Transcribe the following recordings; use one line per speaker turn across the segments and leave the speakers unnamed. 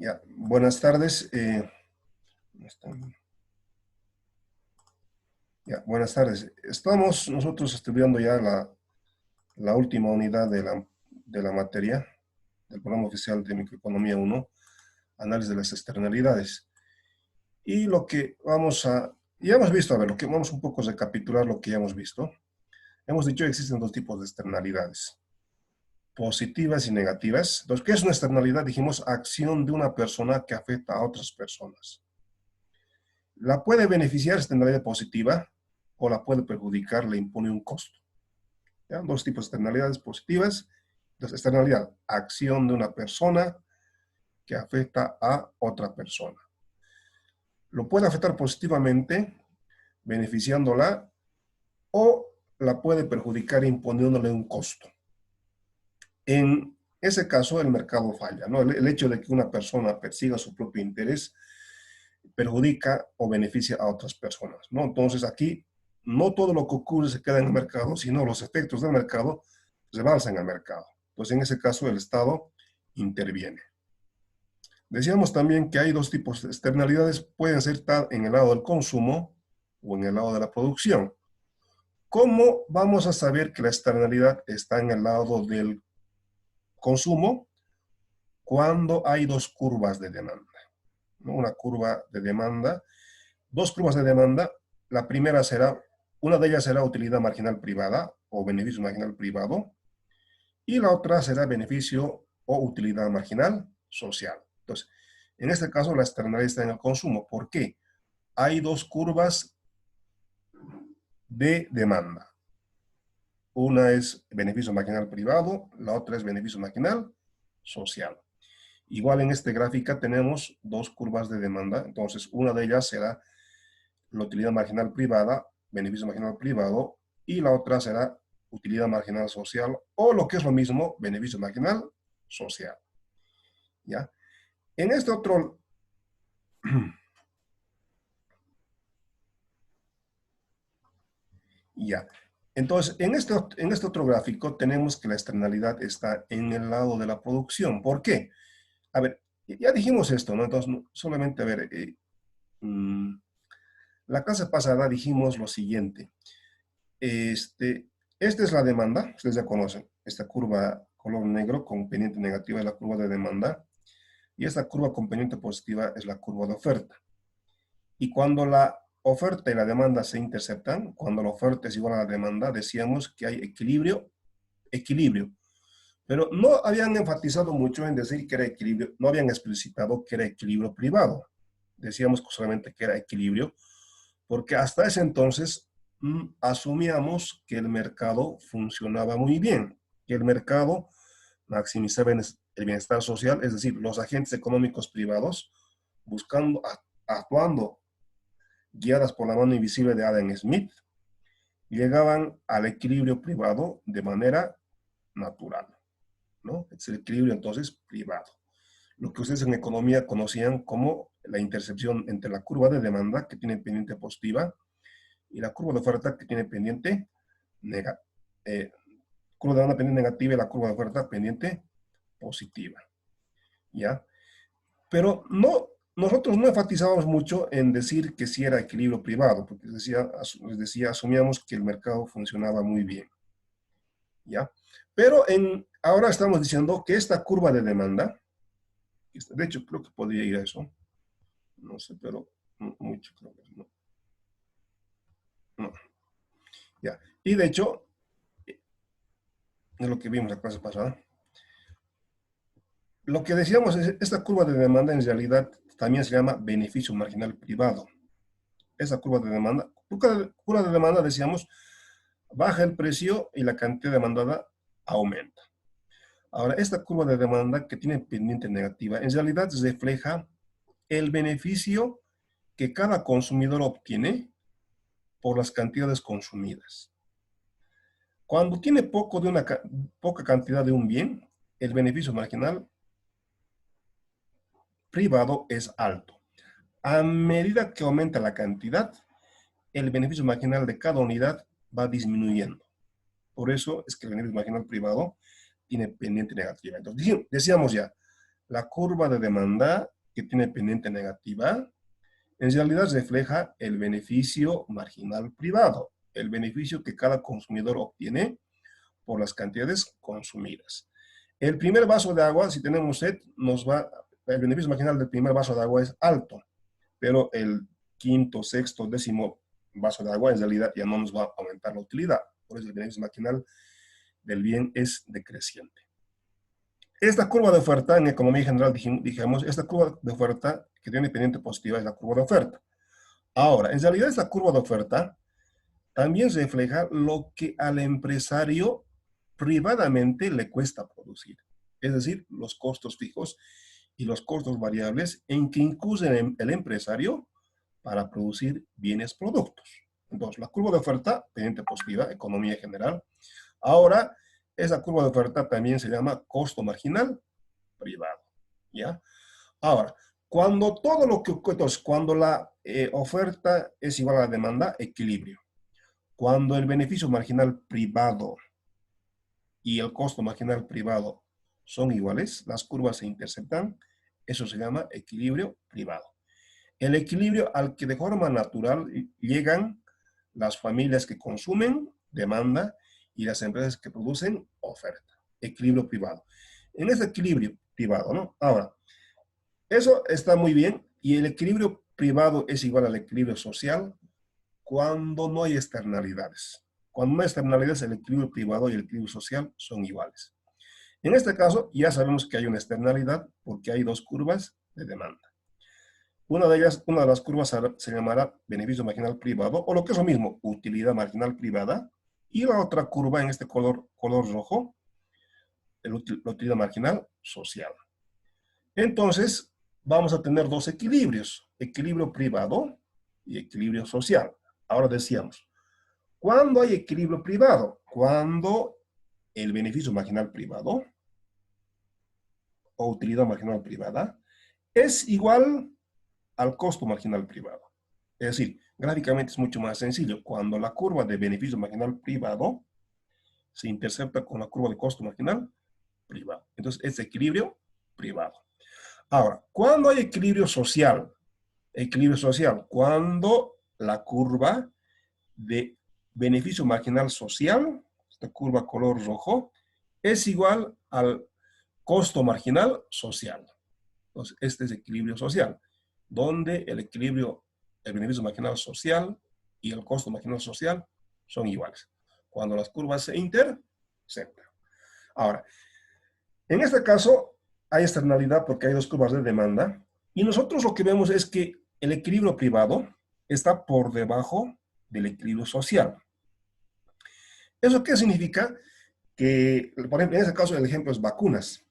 Ya, buenas tardes. Buenas tardes. Estamos nosotros estudiando ya la última unidad de la materia del programa oficial de Microeconomía 1, análisis de las externalidades. Y lo que ya hemos visto, vamos un poco a recapitular lo que ya hemos visto. Hemos dicho que existen dos tipos de externalidades, positivas y negativas. Entonces, ¿qué es una externalidad? Dijimos, acción de una persona que afecta a otras personas. La puede beneficiar externalidad positiva o la puede perjudicar, le impone un costo. ¿Ya? Dos tipos de externalidades positivas. Entonces, externalidad, acción de una persona que afecta a otra persona. Lo puede afectar positivamente, beneficiándola, o la puede perjudicar imponiéndole un costo. En ese caso, el mercado falla, ¿no? El hecho de que una persona persiga su propio interés perjudica o beneficia a otras personas, ¿no? Entonces, aquí no todo lo que ocurre se queda en el mercado, sino los efectos del mercado rebalsan al mercado. Pues en ese caso el Estado interviene. Decíamos también que hay dos tipos de externalidades, pueden ser en el lado del consumo o en el lado de la producción. ¿Cómo vamos a saber que la externalidad está en el lado del consumo? Cuando hay dos curvas de demanda, ¿no? Una curva de demanda, dos curvas de demanda. La primera será, una de ellas será utilidad marginal privada o beneficio marginal privado, y la otra será beneficio o utilidad marginal social. Entonces, en este caso la externalidad está en el consumo. ¿Por qué? Hay dos curvas de demanda. Una es beneficio marginal privado, la otra es beneficio marginal social. Igual en esta gráfica tenemos dos curvas de demanda, entonces una de ellas será la utilidad marginal privada, beneficio marginal privado, y la otra será utilidad marginal social, o lo que es lo mismo, beneficio marginal social. ¿Ya? En este otro... Ya. Entonces, en este otro gráfico tenemos que la externalidad está en el lado de la producción. ¿Por qué? A ver, ya dijimos esto, ¿no? Entonces, solamente a ver, la clase pasada dijimos lo siguiente. Esta es la demanda, ustedes ya conocen, esta curva color negro con pendiente negativa es la curva de demanda, y esta curva con pendiente positiva es la curva de oferta. Y cuando la oferta y la demanda se interceptan, cuando la oferta es igual a la demanda, decíamos que hay equilibrio, pero no habían enfatizado mucho en decir que era equilibrio, no habían explicitado que era equilibrio privado. Decíamos solamente que era equilibrio, porque hasta ese entonces asumíamos que el mercado funcionaba muy bien, que el mercado maximizaba el bienestar social, es decir, los agentes económicos privados actuando guiadas por la mano invisible de Adam Smith, llegaban al equilibrio privado de manera natural, ¿no? Es el equilibrio entonces privado. Lo que ustedes en economía conocían como la intercepción entre la curva de demanda, que tiene pendiente positiva, y la curva de oferta, que tiene pendiente negativa. Curva de demanda pendiente negativa y la curva de oferta pendiente positiva. ¿Ya? Pero nosotros no enfatizábamos mucho en decir que sí era equilibrio privado, porque les decía, asumíamos que el mercado funcionaba muy bien. ¿Ya? Pero ahora estamos diciendo que esta curva de demanda, de hecho creo que podría ir a eso, no sé, pero mucho creo que no. No. ¿Ya? Y de hecho, es lo que vimos la clase pasada. Lo que decíamos es, esta curva de demanda en realidad también se llama beneficio marginal privado. Esa curva de demanda, curva de demanda decíamos, baja el precio y la cantidad demandada aumenta. Ahora, esta curva de demanda que tiene pendiente negativa, en realidad refleja el beneficio que cada consumidor obtiene por las cantidades consumidas. Cuando tiene poca cantidad de un bien, el beneficio marginal privado es alto. A medida que aumenta la cantidad, el beneficio marginal de cada unidad va disminuyendo. Por eso es que el beneficio marginal privado tiene pendiente negativa. Entonces, decíamos ya, la curva de demanda que tiene pendiente negativa, en realidad refleja el beneficio marginal privado, el beneficio que cada consumidor obtiene por las cantidades consumidas. El primer vaso de agua, si tenemos sed, el beneficio marginal del primer vaso de agua es alto, pero el quinto, sexto, décimo vaso de agua en realidad ya no nos va a aumentar la utilidad. Por eso el beneficio marginal del bien es decreciente. Esta curva de oferta, en economía general dijimos, esta curva de oferta que tiene pendiente positiva es la curva de oferta. Ahora, en realidad esta curva de oferta también refleja lo que al empresario privadamente le cuesta producir. Es decir, los costos fijos y los costos variables en que incurre el empresario para producir bienes productos. Entonces, la curva de oferta, pendiente positiva, economía general. Ahora, esa curva de oferta también se llama costo marginal privado. ¿Ya? Ahora, cuando todo lo que, entonces, cuando la oferta es igual a la demanda, equilibrio. Cuando el beneficio marginal privado y el costo marginal privado son iguales, las curvas se interceptan, eso se llama equilibrio privado. El equilibrio al que de forma natural llegan las familias que consumen, demanda, y las empresas que producen, oferta. Equilibrio privado. En ese equilibrio privado, ¿no? Ahora, eso está muy bien, y el equilibrio privado es igual al equilibrio social cuando no hay externalidades. Cuando no hay externalidades, el equilibrio privado y el equilibrio social son iguales. En este caso, ya sabemos que hay una externalidad porque hay dos curvas de demanda. Una de ellas, una de las curvas se llamará beneficio marginal privado, o lo que es lo mismo, utilidad marginal privada, y la otra curva en este color rojo, la utilidad marginal social. Entonces, vamos a tener dos equilibrios, equilibrio privado y equilibrio social. Ahora decíamos, ¿cuándo hay equilibrio privado? Cuando el beneficio marginal privado o utilidad marginal privada es igual al costo marginal privado. Es decir, gráficamente es mucho más sencillo. Cuando la curva de beneficio marginal privado se intercepta con la curva de costo marginal privado. Entonces, es equilibrio privado. Ahora, ¿cuándo hay equilibrio social? Equilibrio social, cuando la curva de beneficio marginal social, esta curva color rojo, es igual al costo marginal social. Entonces, este es equilibrio social, donde el equilibrio, el beneficio marginal social y el costo marginal social son iguales. Cuando las curvas se interceptan. Ahora, en este caso hay externalidad porque hay dos curvas de demanda y nosotros lo que vemos es que el equilibrio privado está por debajo del equilibrio social. ¿Eso qué significa? Que, por ejemplo, en este caso el ejemplo es vacunas.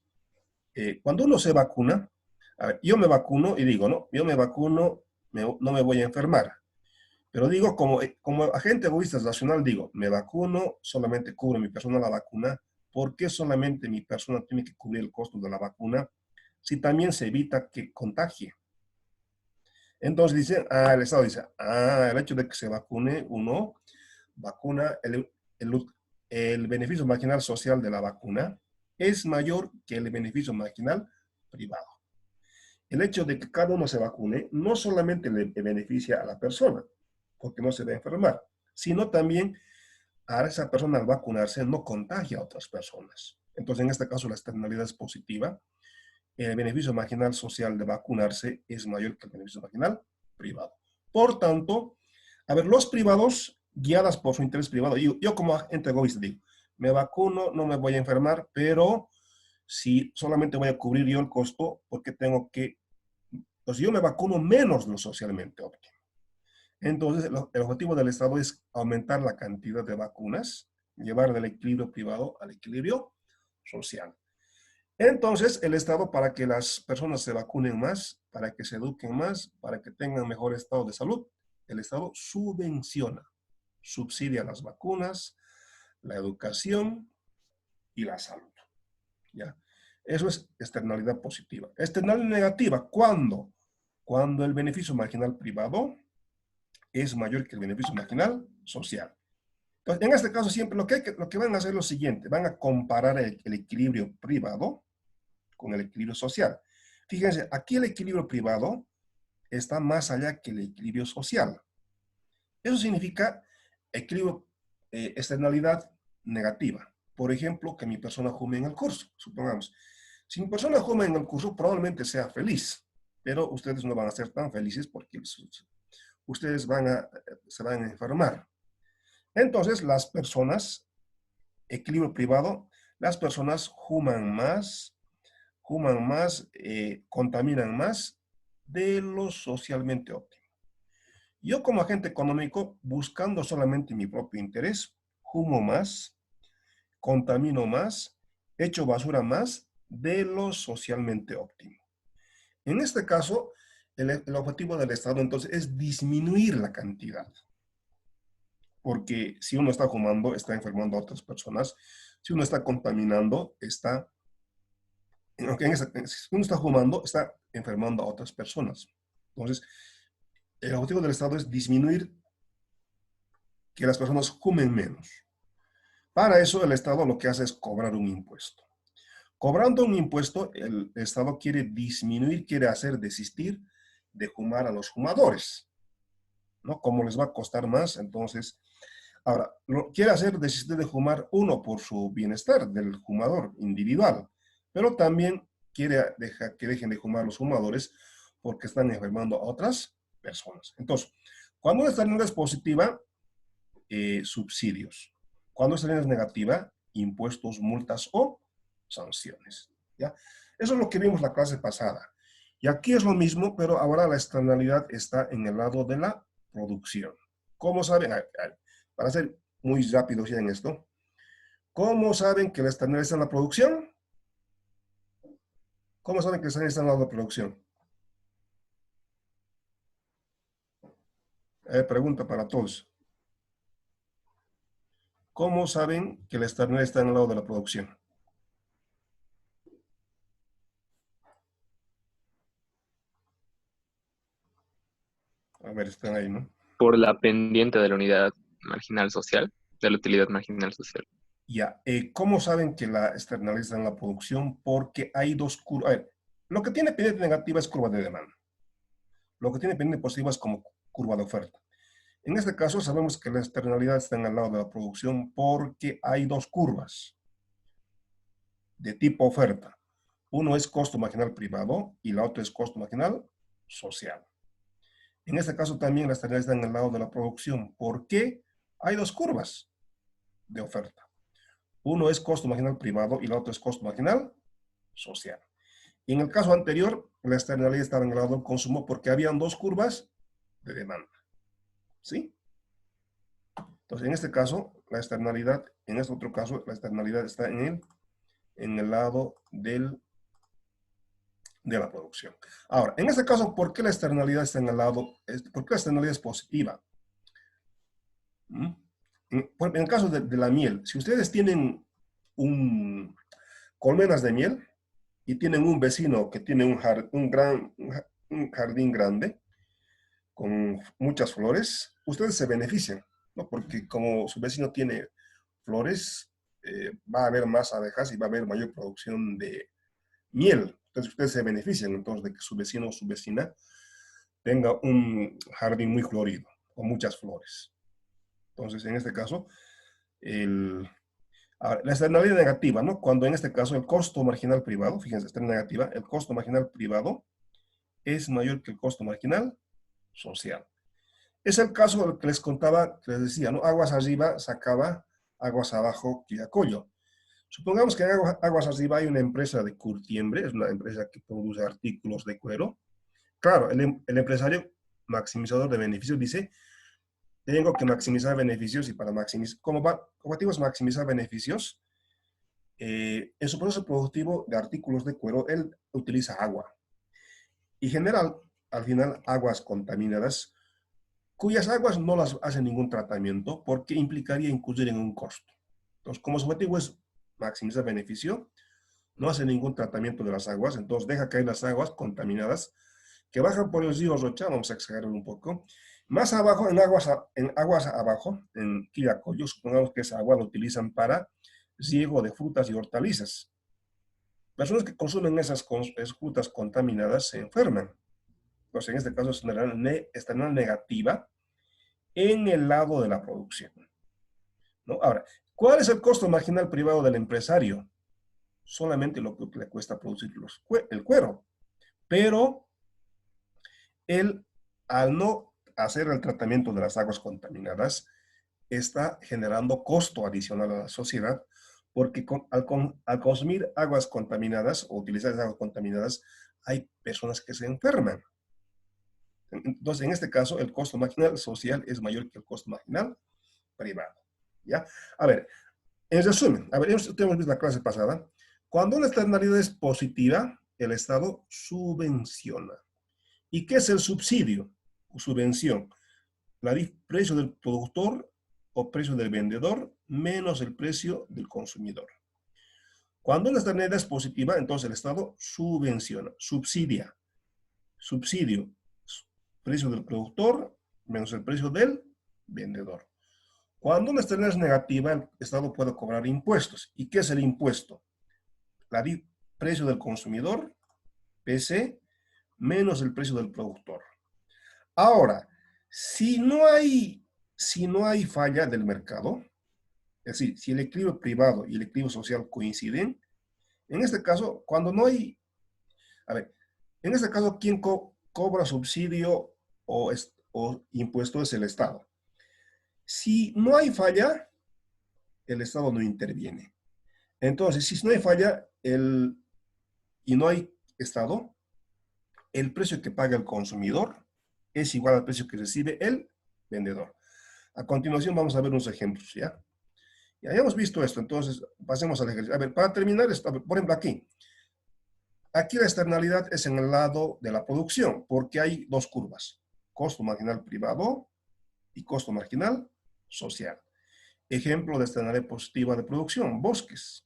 Cuando uno se vacuna, a ver, yo me vacuno y digo, no, yo me vacuno, no me voy a enfermar. Pero digo, como agente egoísta racional, digo, me vacuno, solamente cubre mi persona la vacuna. ¿Por qué solamente mi persona tiene que cubrir el costo de la vacuna si también se evita que contagie? Entonces dicen, el Estado dice, el hecho de que se vacune uno, vacuna, el beneficio marginal social de la vacuna es mayor que el beneficio marginal privado. El hecho de que cada uno se vacune no solamente le beneficia a la persona, porque no se va a enfermar, sino también a esa persona al vacunarse no contagia a otras personas. Entonces, en este caso, la externalidad es positiva. El beneficio marginal social de vacunarse es mayor que el beneficio marginal privado. Por tanto, a ver, los privados, guiadas por su interés privado, yo como agente egoísta digo, me vacuno, no me voy a enfermar, pero si solamente voy a cubrir yo el costo, porque tengo que, pues yo me vacuno menos de lo socialmente óptimo. Entonces, el objetivo del Estado es aumentar la cantidad de vacunas, llevar del equilibrio privado al equilibrio social. Entonces, el Estado, para que las personas se vacunen más, para que se eduquen más, para que tengan mejor estado de salud, el Estado subvenciona, subsidia las vacunas, la educación y la salud. ¿Ya? Eso es externalidad positiva. Externalidad negativa, ¿cuándo? Cuando el beneficio marginal privado es mayor que el beneficio marginal social. Entonces, en este caso, siempre lo que van a hacer es lo siguiente, van a comparar el equilibrio privado con el equilibrio social. Fíjense, aquí el equilibrio privado está más allá que el equilibrio social. Eso significa equilibrio, externalidad negativa. Por ejemplo, que mi persona jume en el curso, supongamos. Si mi persona jume en el curso, probablemente sea feliz, pero ustedes no van a ser tan felices porque ustedes se van a enfermar. Entonces, las personas, equilibrio privado, las personas fuman más, contaminan más de lo socialmente óptimo. Yo como agente económico, buscando solamente mi propio interés, fumo más, contamino más, echo basura más de lo socialmente óptimo. En este caso, el objetivo del Estado entonces es disminuir la cantidad, porque si uno está fumando, está enfermando a otras personas, si uno está contaminando, si uno está fumando, está enfermando a otras personas. Entonces, el objetivo del Estado es disminuir que las personas fumen menos. Para eso el Estado lo que hace es cobrar un impuesto. Cobrando un impuesto, el Estado quiere disminuir, quiere hacer desistir de fumar a los fumadores, ¿no? Como les va a costar más, entonces, ahora, quiere hacer desistir de fumar uno por su bienestar del fumador individual, pero también quiere que dejen de fumar los fumadores porque están enfermando a otras personas. Entonces, cuando una estadística es positiva, subsidios. Cuando esta línea es negativa, impuestos, multas o sanciones. ¿Ya? Eso es lo que vimos la clase pasada. Y aquí es lo mismo, pero ahora la externalidad está en el lado de la producción. ¿Cómo saben? Para ser muy rápidos ya en esto, ¿cómo saben que la externalidad está en la producción? ¿Cómo saben que la externalidad está en el lado de la producción? Pregunta para todos. ¿Cómo saben que la externalidad está en el lado de la producción? A ver, están ahí, ¿no?
Por la pendiente de la unidad marginal social, de la utilidad marginal social.
Ya, ¿cómo saben que la externalizan la producción? Porque hay dos curvas. A ver, lo que tiene pendiente negativa es curva de demanda. Lo que tiene pendiente positiva es como curva de oferta. En este caso sabemos que la externalidad está en el lado de la producción porque hay dos curvas de tipo oferta. Uno es costo marginal privado y la otra es costo marginal social. En este caso también la externalidad está en el lado de la producción porque hay dos curvas de oferta. Uno es costo marginal privado y la otra es costo marginal social. Y en el caso anterior, la externalidad estaba en el lado del consumo porque habían dos curvas de demanda. ¿Sí? Entonces, en este caso, la externalidad, en este otro caso, la externalidad está en el lado de la producción. Ahora, en este caso, ¿por qué la externalidad está en el lado, por qué la externalidad es positiva? ¿Mm? En el caso de la miel, si ustedes tienen colmenas de miel, y tienen un vecino que tiene un jardín grande con muchas flores, ustedes se benefician, ¿no? Porque como su vecino tiene flores, va a haber más abejas y va a haber mayor producción de miel. Entonces ustedes se benefician entonces de que su vecino o su vecina tenga un jardín muy florido con muchas flores. Entonces, en este caso, la externalidad negativa, ¿no? Cuando en este caso el costo marginal privado, fíjense, está en negativa, el costo marginal privado es mayor que el costo marginal social. Es el caso del que les contaba, que les decía, ¿no? Aguas arriba sacaba, aguas abajo Quillacollo. Supongamos que en aguas arriba hay una empresa de curtiembre, es una empresa que produce artículos de cuero. Claro, el empresario maximizador de beneficios dice, tengo que maximizar beneficios y para maximizar, como objetivo es maximizar beneficios, en su proceso productivo de artículos de cuero, él utiliza agua y genera al final aguas contaminadas, cuyas aguas no las hace ningún tratamiento porque implicaría incurrir en un costo. Entonces, como su objetivo es maximizar beneficio, no hace ningún tratamiento de las aguas, entonces deja caer las aguas contaminadas que bajan por el río Rocha, vamos a exagerar un poco. Más abajo, en aguas abajo, en Quillacollo, supongamos que esa agua la utilizan para riego de frutas y hortalizas. Personas que consumen esas frutas contaminadas se enferman. Entonces, en este caso estarán negativa en el lado de la producción, ¿no? Ahora, ¿cuál es el costo marginal privado del empresario? Solamente lo que le cuesta producir el cuero. Pero él, al no hacer el tratamiento de las aguas contaminadas, está generando costo adicional a la sociedad, porque al consumir aguas contaminadas o utilizar esas aguas contaminadas, hay personas que se enferman. Entonces, en este caso, el costo marginal social es mayor que el costo marginal privado. ¿Ya? A ver, en resumen, a ver, hemos visto la clase pasada, cuando una externalidad es positiva, el Estado subvenciona. ¿Y qué es el subsidio o subvención? El precio del productor o precio del vendedor menos el precio del consumidor. Cuando la externalidad es positiva, entonces el Estado subvenciona, subsidia. Subsidio, precio del productor menos el precio del vendedor. Cuando una externalidad es negativa, el Estado puede cobrar impuestos. ¿Y qué es el impuesto? El precio del consumidor, PC, menos el precio del productor. Ahora, si no hay falla del mercado, es decir, si el equilibrio privado y el equilibrio social coinciden, en este caso, cuando no hay, a ver, en este caso, ¿quién cobra subsidio o impuesto es el Estado? Si no hay falla, el Estado no interviene. Entonces, si no hay falla y no hay Estado, el precio que paga el consumidor es igual al precio que recibe el vendedor. A continuación vamos a ver unos ejemplos, ¿ya? Ya hemos visto esto, entonces pasemos al ejercicio. A ver, para terminar esto, por ejemplo aquí la externalidad es en el lado de la producción, porque hay dos curvas, costo marginal privado y costo marginal social. Ejemplo de externalidad positiva de producción, bosques.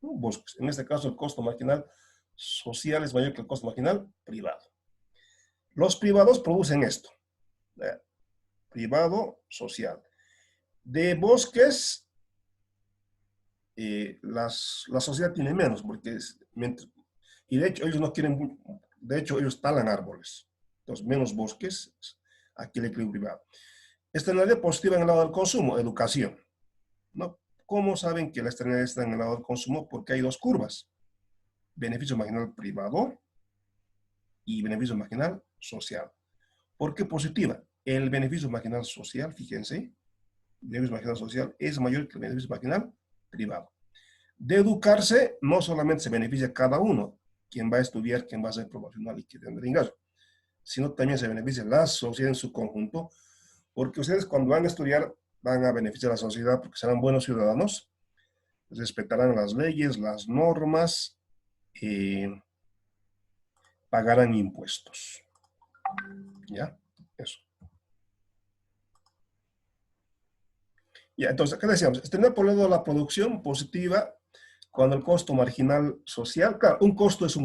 Bosques. En este caso el costo marginal social es mayor que el costo marginal privado. Los privados producen esto, privado, social. De bosques, la sociedad tiene menos, porque y de hecho ellos no quieren, de hecho ellos talan árboles. Entonces, menos bosques, aquí el equilibrio privado. Externalidad positiva en el lado del consumo, educación. ¿No? ¿Cómo saben que la externalidad está en el lado del consumo? Porque hay dos curvas, beneficio marginal privado y beneficio marginal social. ¿Por qué positiva? El beneficio marginal social, fíjense, el beneficio marginal social es mayor que el beneficio marginal privado. De educarse, no solamente se beneficia a cada uno, quien va a estudiar, quien va a ser profesional y quien tendrá ingreso, sino también se beneficia la sociedad en su conjunto, porque ustedes cuando van a estudiar van a beneficiar a la sociedad porque serán buenos ciudadanos, respetarán las leyes, las normas, pagarán impuestos. ¿Ya? Eso. Ya, entonces, ¿qué decíamos? Tener por lado la producción positiva cuando el costo marginal social, claro, un costo es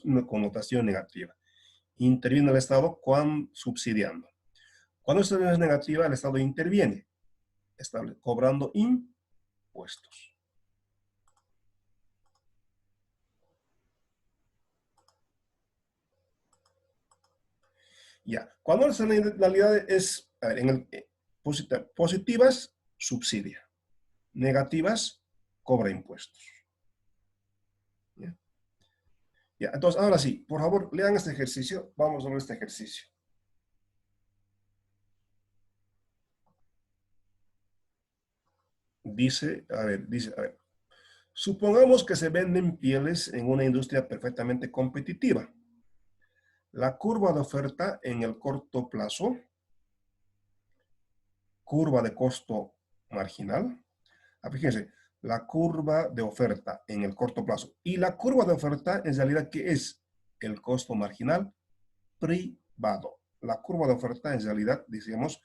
una connotación negativa. Interviene el Estado subsidiando. Cuando esto es negativa, el Estado interviene, cobrando impuestos. Ya, cuando la externalidad es, a ver, positivas, subsidia. Negativas, cobra impuestos. ¿Ya? Ya, entonces, ahora sí, por favor, lean este ejercicio. Vamos a ver este ejercicio. Dice, a ver, supongamos que se venden pieles en una industria perfectamente competitiva. La curva de oferta en el corto plazo, curva de costo marginal. Fíjense, la curva de oferta en el corto plazo. Y la curva de oferta, en realidad, ¿qué es? El costo marginal privado. La curva de oferta, en realidad, decíamos,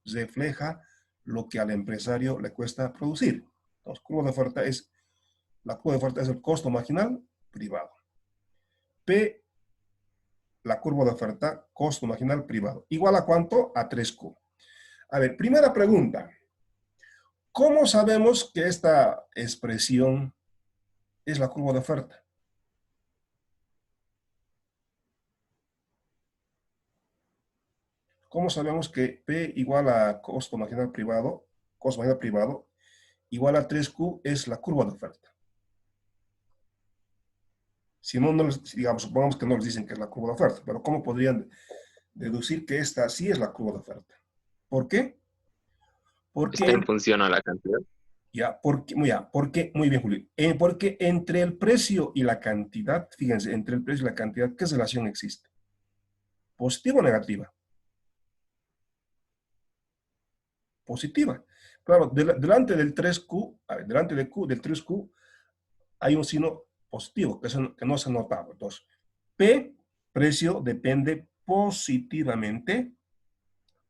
refleja lo que al empresario le cuesta producir. Entonces, la curva de oferta es el costo marginal privado. P, la curva de oferta, costo marginal privado. ¿Igual a cuánto? A 3Q. A ver, primera pregunta. ¿Cómo sabemos que esta expresión es la curva de oferta. ¿Cómo sabemos que P igual a costo marginal privado, igual a 3Q es la curva de oferta? Si no, digamos, supongamos que no les dicen que es la curva de oferta, pero ¿cómo podrían deducir que esta sí es la curva de oferta? ¿Por qué?
Está
Porque,
en función a la cantidad.
muy bien, Julio. Porque entre el precio y la cantidad, fíjense, entre el precio y la cantidad, ¿qué relación existe? ¿Positiva o negativa? Positiva. Claro, delante del 3Q, delante del 3Q, hay un signo positivo, que no se ha notado. Entonces, P, precio, depende positivamente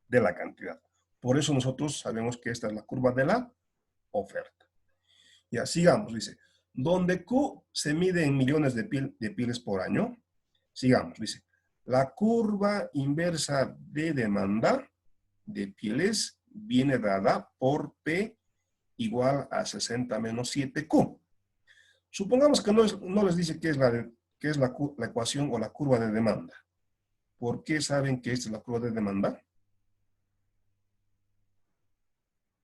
de la cantidad. Por eso nosotros sabemos que esta es la curva de la oferta. Ya, sigamos, dice. Donde Q se mide en millones de pieles por año, sigamos, dice. La curva inversa de demanda de pieles viene dada por P igual a 60 menos 7Q. Supongamos que no les dice qué es, la ecuación o la curva de demanda. ¿Por qué saben que esta es la curva de demanda?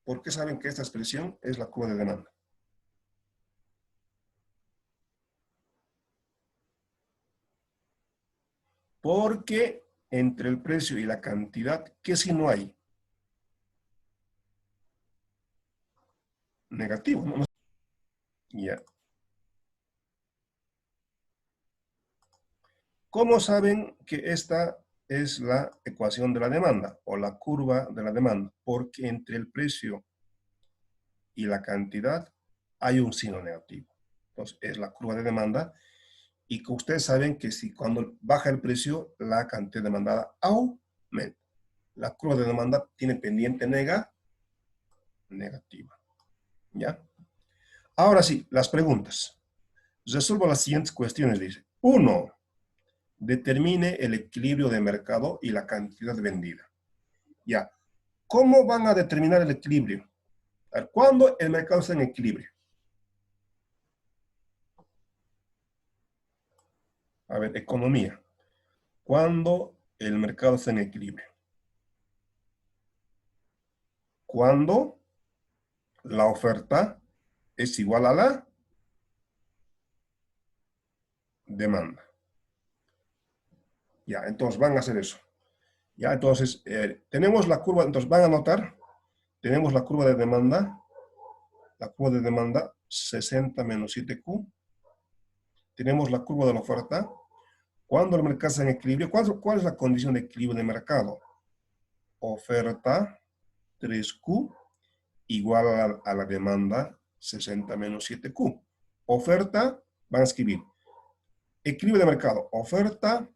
¿Por qué saben que esta expresión es la curva de demanda? Porque entre el precio y la cantidad, ¿qué signo hay? Negativo, ¿no? Ya. ¿Cómo saben que esta es la ecuación de la demanda o la curva de la demanda? Porque entre el precio y la cantidad hay un signo negativo. Entonces, es la curva de demanda. Y que ustedes saben que si cuando baja el precio, la cantidad demandada aumenta. La curva de demanda tiene pendiente negativa. ¿Ya? Ahora sí, las preguntas. Resuelvo las siguientes cuestiones, dice. 1. Determine el equilibrio de mercado y la cantidad vendida. Ya. ¿Cómo van a determinar el equilibrio? A ver, ¿cuándo el mercado está en equilibrio? A ver, economía. ¿Cuándo el mercado está en equilibrio? Cuando la oferta es igual a la demanda. Ya, entonces van a hacer eso. Ya, entonces, tenemos la curva, entonces van a notar, tenemos la curva de demanda 60 menos 7Q. Tenemos la curva de la oferta. Cuando el mercado está en equilibrio, ¿cuál es la condición de equilibrio de mercado? Oferta 3Q igual a la demanda 60 menos 7Q. Oferta, van a escribir equilibrio de mercado, oferta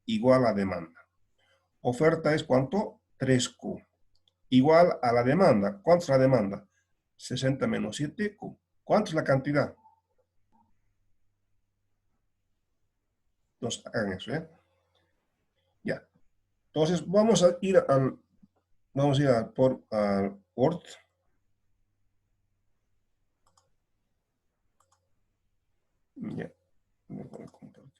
igual a demanda. Oferta es ¿cuánto? 3Q. Igual a la demanda. ¿Cuánto es la demanda? 60 menos 7Q. ¿Cuánto es la cantidad? Entonces, hagan eso, ¿eh? Ya. Entonces, vamos a ir por Word. Ya. Me voy a compartir.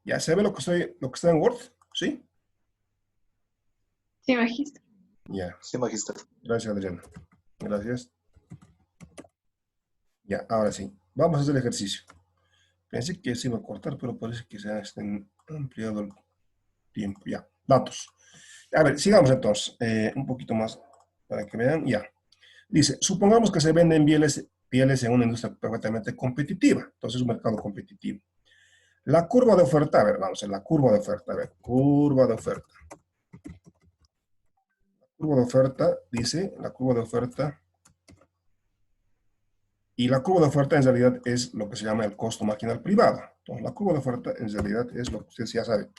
Ya, ¿se ve lo que está en Word? ¿Sí?
Sí, magíster.
Ya.
Sí, magíster.
Gracias, Adriana. Gracias. Ya, ahora sí. Vamos a hacer el ejercicio. Pensé que se iba a cortar, pero parece que se ha ampliado el tiempo. Ya, datos. A ver, sigamos entonces. Un poquito más para que vean. Ya. Dice, supongamos que se venden pieles en una industria perfectamente competitiva. Entonces es un mercado competitivo. La curva de oferta, a ver, vamos a ver, la curva de oferta. A ver, curva de oferta. La curva de oferta, dice, la curva de oferta Y la curva de oferta en realidad es lo que se llama el costo marginal privado. Entonces, la curva de oferta en realidad es lo que ustedes ya saben.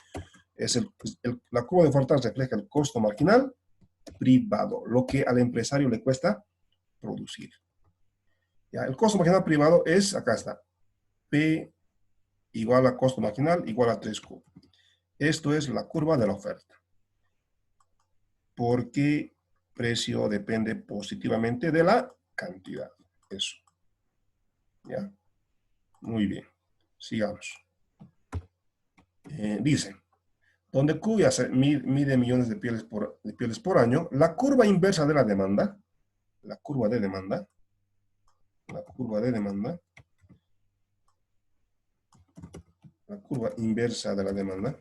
La curva de oferta refleja el costo marginal privado, lo que al empresario le cuesta producir. ¿Ya? El costo marginal privado es, acá está, P igual a costo marginal igual a 3Q. Esto es la curva de la oferta. Porque precio depende positivamente de la cantidad. Eso. ¿Ya? Muy bien. Sigamos. Dice, donde Q ya se mide millones de pieles por año, la curva inversa de la demanda, la curva de demanda, la curva inversa de la demanda,